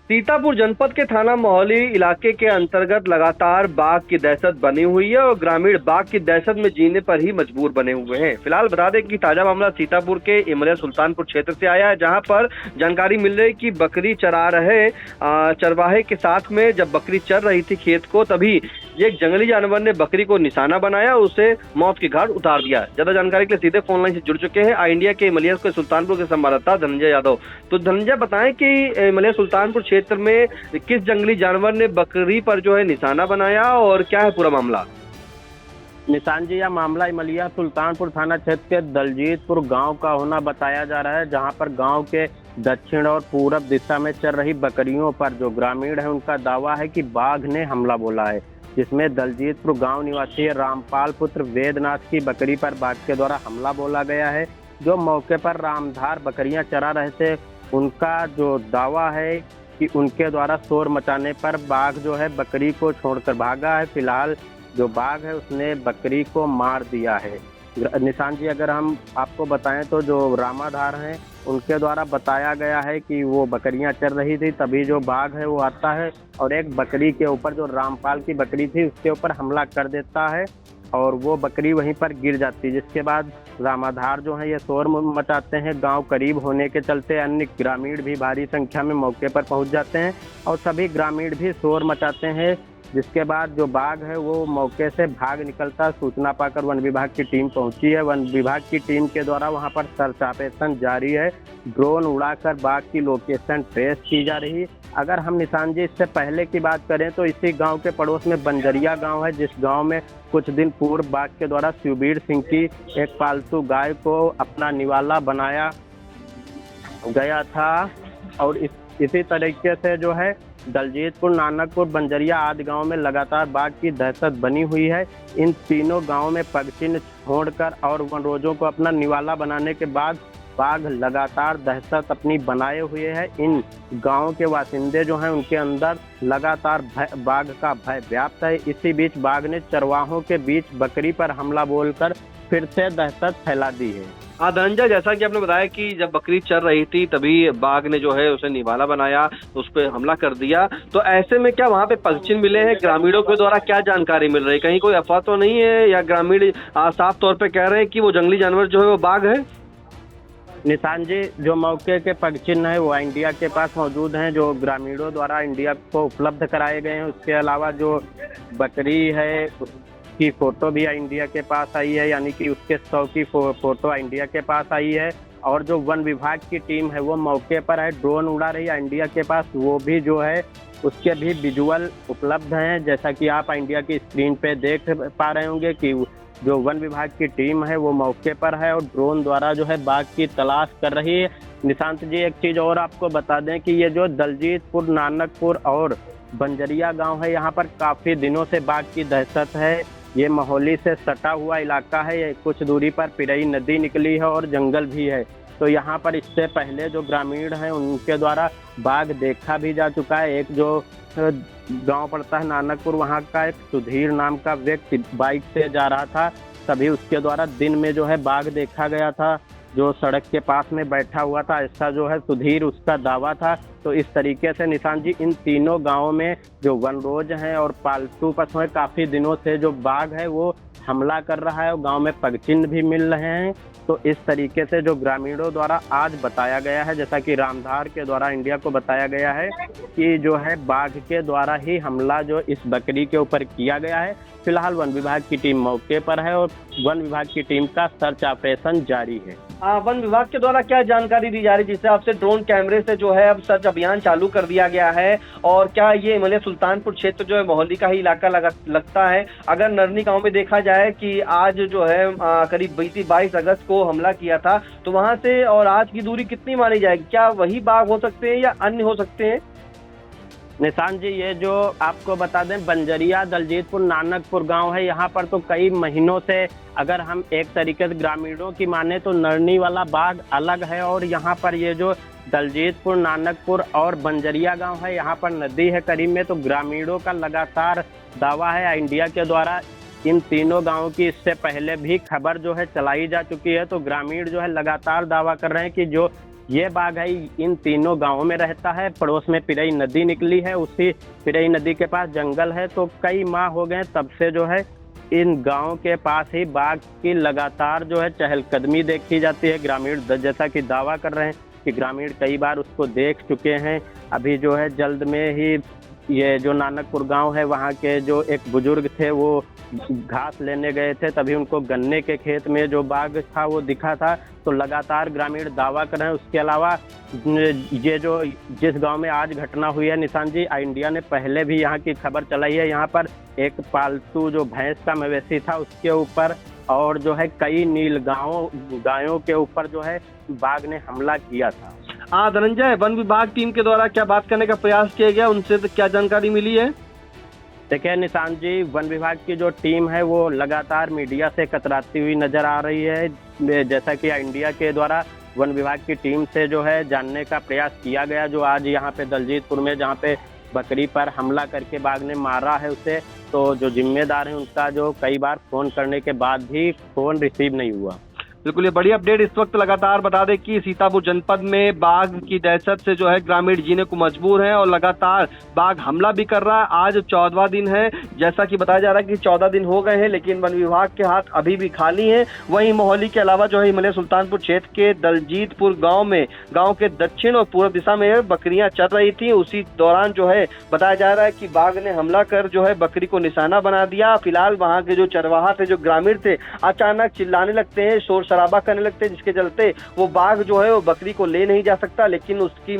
सीतापुर जनपद के थाना मोहाली इलाके के अंतर्गत लगातार बाघ की दहशत बनी हुई है और ग्रामीण बाघ की दहशत में जीने पर ही मजबूर बने हुए हैं। फिलहाल बता दें कि ताजा मामला सीतापुर के इमलिया सुल्तानपुर क्षेत्र से आया है, जहां पर जानकारी मिल रही कि बकरी चरा रहे चरवाहे के साथ में जब बकरी चर रही थी खेत को, तभी एक जंगली जानवर ने बकरी को निशाना बनाया और उसे मौत की घाट उतार दिया। ज्यादा जानकारी के लिए सीधे फोन लाइन से जुड़ चुके हैं आई इंडिया के इमलिया के सुल्तानपुर के संवाददाता धनंजय यादव। तो धनंजय, बताएं कि इमलिया सुल्तानपुर क्षेत्र में किस जंगली जानवर ने बकरी पर जो है निशाना बनाया और क्या है पूरा मामला? निशान जी, यह मामला इमलिया सुल्तानपुर थाना क्षेत्र के दलजीतपुर गांव का होना बताया जा रहा है, जहां पर गांव के दक्षिण और पूरब दिशा में चल रही बकरियों पर जो ग्रामीण है उनका दावा है कि बाघ ने हमला बोला है, जिसमें दलजीतपुर गांव निवासी रामपाल पुत्र वेदनाथ की बकरी पर बाघ के द्वारा हमला बोला गया है। जो मौके पर रामधार बकरियां चरा रहे थे, उनका जो दावा है कि उनके द्वारा शोर मचाने पर बाघ जो है बकरी को छोड़कर भागा है। फिलहाल जो बाघ है उसने बकरी को मार दिया है। निशान जी, अगर हम आपको बताएं तो जो रामाधार हैं उनके द्वारा बताया गया है कि वो बकरियां चल रही थी, तभी जो बाघ है वो आता है और एक बकरी के ऊपर, जो रामपाल की बकरी थी, उसके ऊपर हमला कर देता है और वो बकरी वहीं पर गिर जाती है। जिसके बाद रामाधार जो है ये शोर मचाते हैं। गांव करीब होने के चलते अन्य ग्रामीण भी भारी संख्या में मौके पर पहुंच जाते हैं और सभी ग्रामीण भी शोर मचाते हैं। जिसके बाद जो बाघ है वो मौके से भाग निकलता। सूचना पाकर वन विभाग की टीम पहुंची है। वन विभाग की टीम के द्वारा वहां पर सर्च ऑपरेशन जारी है। ड्रोन उड़ाकर बाघ की लोकेशन ट्रेस की जा रही है। अगर हम निशान जी इससे पहले की बात करें तो इसी गांव के पड़ोस में बंजरिया गांव है, जिस गांव में कुछ दिन पूर्व बाघ के द्वारा शिवबीर सिंह की एक पालतू गाय को अपना निवाला बनाया गया था। और इसी तरीके से जो है दलजीतपुर, नानकपुर, बंजरिया आदि गांव में लगातार बाघ की दहशत बनी हुई है। इन तीनों गांव में पगचिन्ह छोड़कर और वनरोजों को अपना निवाला बनाने के बाद बाघ लगातार दहशत अपनी बनाए हुए है। इन गांव के वासिंदे जो हैं उनके अंदर लगातार बाघ का भय व्याप्त है। इसी बीच बाघ ने चरवाहों के बीच बकरी पर हमला बोलकर फिर से दहशत फैला दी है। हाँ धनंजय, जैसा कि आपने बताया कि जब बकरी चर रही थी तभी बाघ ने जो है उसे निवाला बनाया, उस पर हमला कर दिया। तो ऐसे में क्या वहाँ पे पगचिन्ह मिले हैं? ग्रामीणों के द्वारा क्या जानकारी मिल रही है? कहीं कोई अफवाह तो नहीं है या ग्रामीण साफ तौर पे कह रहे हैं कि वो जंगली जानवर जो है वो बाघ है? निशान जी, जो मौके के पगचिन्ह है वो इंडिया के पास मौजूद हैं, जो ग्रामीणों द्वारा इंडिया को उपलब्ध कराए गए हैं। उसके अलावा जो बकरी है की फोटो भी इंडिया के पास आई है, यानी कि उसके 100 की फोटो इंडिया के पास आई है। और जो वन विभाग की टीम है वो मौके पर है, ड्रोन उड़ा रही है इंडिया के पास, वो भी जो है उसके भी विजुअल उपलब्ध हैं। जैसा कि आप इंडिया की स्क्रीन पे देख पा रहे होंगे कि जो वन विभाग की टीम है वो मौके पर है और ड्रोन द्वारा जो है बाघ की तलाश कर रही है। निशांत जी, एक चीज़ और आपको बता दें कि ये जो दलजीतपुर, नानकपुर और बंजरिया गाँव है, यहाँ पर काफ़ी दिनों से बाघ की दहशत है। ये मोहाली से सटा हुआ इलाका है। ये कुछ दूरी पर पिरई नदी निकली है और जंगल भी है। तो यहाँ पर इससे पहले जो ग्रामीण हैं उनके द्वारा बाघ देखा भी जा चुका है। एक जो गांव पड़ता है नानकपुर, वहाँ का एक सुधीर नाम का व्यक्ति बाइक से जा रहा था, तभी उसके द्वारा दिन में जो है बाघ देखा गया था, जो सड़क के पास में बैठा हुआ था। ऐसा जो है सुधीर उसका दावा था। तो इस तरीके से निशान जी, इन तीनों गांवों में जो वनरोज हैं और पालतू पशु हैं, काफ़ी दिनों से जो बाघ है वो हमला कर रहा है और गांव में पगचिन्ह भी मिल रहे हैं। तो इस तरीके से जो ग्रामीणों द्वारा आज बताया गया है, जैसा कि रामधार के द्वारा इंडिया को बताया गया है कि जो है बाघ के द्वारा ही हमला जो इस बकरी के ऊपर किया गया है। फिलहाल वन विभाग की टीम मौके पर है और वन विभाग की टीम का सर्च ऑपरेशन जारी है। वन विभाग के द्वारा क्या जानकारी दी जा रही है जिससे आपसे ड्रोन कैमरे से जो है अब सर्च अभियान चालू कर दिया गया है? और क्या ये इमलिया सुल्तानपुर क्षेत्र जो है मोहाली का ही इलाका लगता है? अगर नरनी गांव में देखा जाए कि आज जो है करीब 22 अगस्त को हमला किया था, तो वहां से और आज की दूरी कितनी मानी जाएगी? क्या वही बाघ हो सकते हैं या अन्य हो सकते हैं? निशान जी, ये जो आपको बता दें बंजरिया, दलजीतपुर, नानकपुर गांव है, यहाँ पर तो कई महीनों से, अगर हम एक तरीके से ग्रामीणों की माने तो नरनी वाला बाघ अलग है और यहाँ पर ये जो दलजीतपुर, नानकपुर और बंजरिया गांव है, यहाँ पर नदी है करीब में। तो ग्रामीणों का लगातार दावा है इंडिया के द्वारा इन तीनों गांवों की इससे पहले भी खबर जो है चलाई जा चुकी है। तो ग्रामीण जो है लगातार दावा कर रहे हैं कि जो ये बाघ है इन तीनों गांवों में रहता है। पड़ोस में पिरई नदी निकली है, उसी पिरई नदी के पास जंगल है। तो कई माह हो गए तब से जो है इन गांव के पास ही बाघ की लगातार जो है चहलकदमी देखी जाती है। ग्रामीण जैसा कि दावा कर रहे हैं कि ग्रामीण कई बार उसको देख चुके हैं। अभी जो है जल्द में ही ये जो नानकपुर गांव है, वहाँ के जो एक बुजुर्ग थे वो घास लेने गए थे, तभी उनको गन्ने के खेत में जो बाघ था वो दिखा था। तो लगातार ग्रामीण दावा कर रहे हैं। उसके अलावा ये जो जिस गांव में आज घटना हुई है निशान जी, इंडिया ने पहले भी यहाँ की खबर चलाई है। यहाँ पर एक पालतू जो भैंस का मवेशी था उसके ऊपर और जो है कई नील गायों के ऊपर जो है बाघ ने हमला किया था। हाँ धनंजय, वन विभाग टीम के द्वारा क्या बात करने का प्रयास किया गया, उनसे तो क्या जानकारी मिली है? देखिए निशान जी, वन विभाग की जो टीम है वो लगातार मीडिया से कतराती हुई नजर आ रही है। जैसा कि इंडिया के द्वारा वन विभाग की टीम से जो है जानने का प्रयास किया गया, जो आज यहाँ पे दलजीतपुर में जहाँ पे बकरी पर हमला करके बाघ ने मारा है उसे, तो जो जिम्मेदार है उनका जो कई बार फोन करने के बाद भी फोन रिसीव नहीं हुआ। बिल्कुल, ये बड़ी अपडेट इस वक्त लगातार बता दें कि सीतापुर जनपद में बाघ की दहशत से जो है ग्रामीण जीने को मजबूर हैं और लगातार बाघ हमला भी कर रहा है। आज 14वां दिन है, जैसा कि बताया जा रहा है कि 14 दिन हो गए हैं, लेकिन वन विभाग के हाथ अभी भी खाली हैं। वहीं मोहाली के अलावा जो है हिमालय सुल्तानपुर क्षेत्र के दलजीतपुर गाँव में गाँव के दक्षिण और पूर्व दिशा में बकरियां चल रही थी। उसी दौरान जो है बताया जा रहा है कि बाघ ने हमला कर जो है बकरी को निशाना बना दिया। फिलहाल वहाँ के जो चरवाहा थे, जो ग्रामीण थे, अचानक चिल्लाने लगते हैं, शोर शराबा करने लगते हैं, जिसके चलते वो बाघ जो है वो बकरी को ले नहीं जा सकता, लेकिन उसकी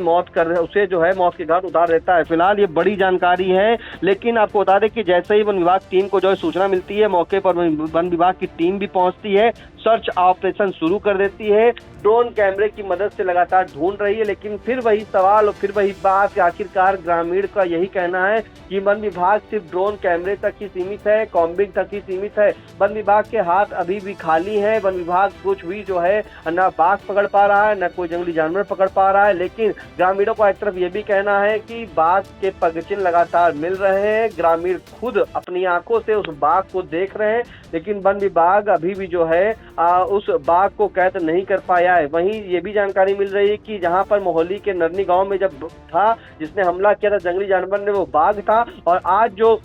उसे जो है मौत के घाट उतार देता है। फिलहाल ये बड़ी जानकारी है, लेकिन आपको बता दें कि जैसे ही वन विभाग टीम को जो है सूचना मिलती है, मौके पर वन विभाग की टीम भी पहुंचती है, सर्च ऑपरेशन शुरू कर देती है, ड्रोन कैमरे की मदद से लगातार ढूंढ रही है। लेकिन फिर वही सवाल और फिर वही बात, आखिरकार ग्रामीण का यही कहना है कि वन विभाग सिर्फ ड्रोन कैमरे तक ही सीमित है, कॉम्बिंग तक ही सीमित है। वन विभाग के हाथ अभी भी खाली है। वन विभाग कुछ भी जो है न बाघ पकड़ पा रहा है, न कोई जंगली जानवर पकड़ पा रहा है। लेकिन ग्रामीणों का एक तरफ ये भी कहना है कि बाघ के पगचिन्ह लगातार मिल रहे हैं, ग्रामीण खुद अपनी आंखों से उस बाघ को देख रहे हैं, लेकिन वन विभाग अभी भी जो है उस बाघ को कैद नहीं कर पाया है। वहीं ये भी जानकारी मिल रही है कि जहां पर मोहाली के नरनी गांव में जब था, जिसने हमला किया था जंगली जानवर ने, वो बाघ था। और आज जो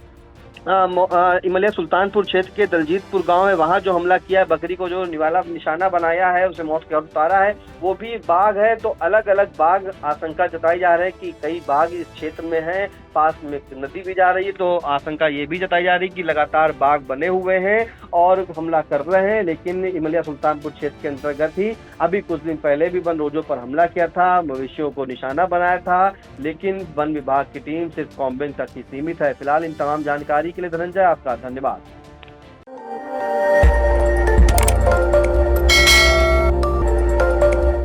हिमालय सुल्तानपुर क्षेत्र के दलजीतपुर गांव है, वहां जो हमला किया है, बकरी को जो निशाना बनाया है, उसे मौत के घाट उतारा है, वो भी बाघ है। तो अलग अलग बाघ, आशंका जताई जा रही है कि कई बाघ इस क्षेत्र में हैं, पास में नदी भी जा रही है, तो आशंका ये भी जताई जा रही है कि लगातार बाघ बने हुए हैं और हमला कर रहे हैं। लेकिन हिमालय सुल्तानपुर क्षेत्र के अंतर्गत ही अभी कुछ दिन पहले भी वन रोजों पर हमला किया था, मवेशियों को निशाना बनाया था, लेकिन वन विभाग की टीम सिर्फ कॉम्बिंग तक ही सीमित है। फिलहाल इन तमाम जानकारी के लिए धनंजय आपका धन्यवाद।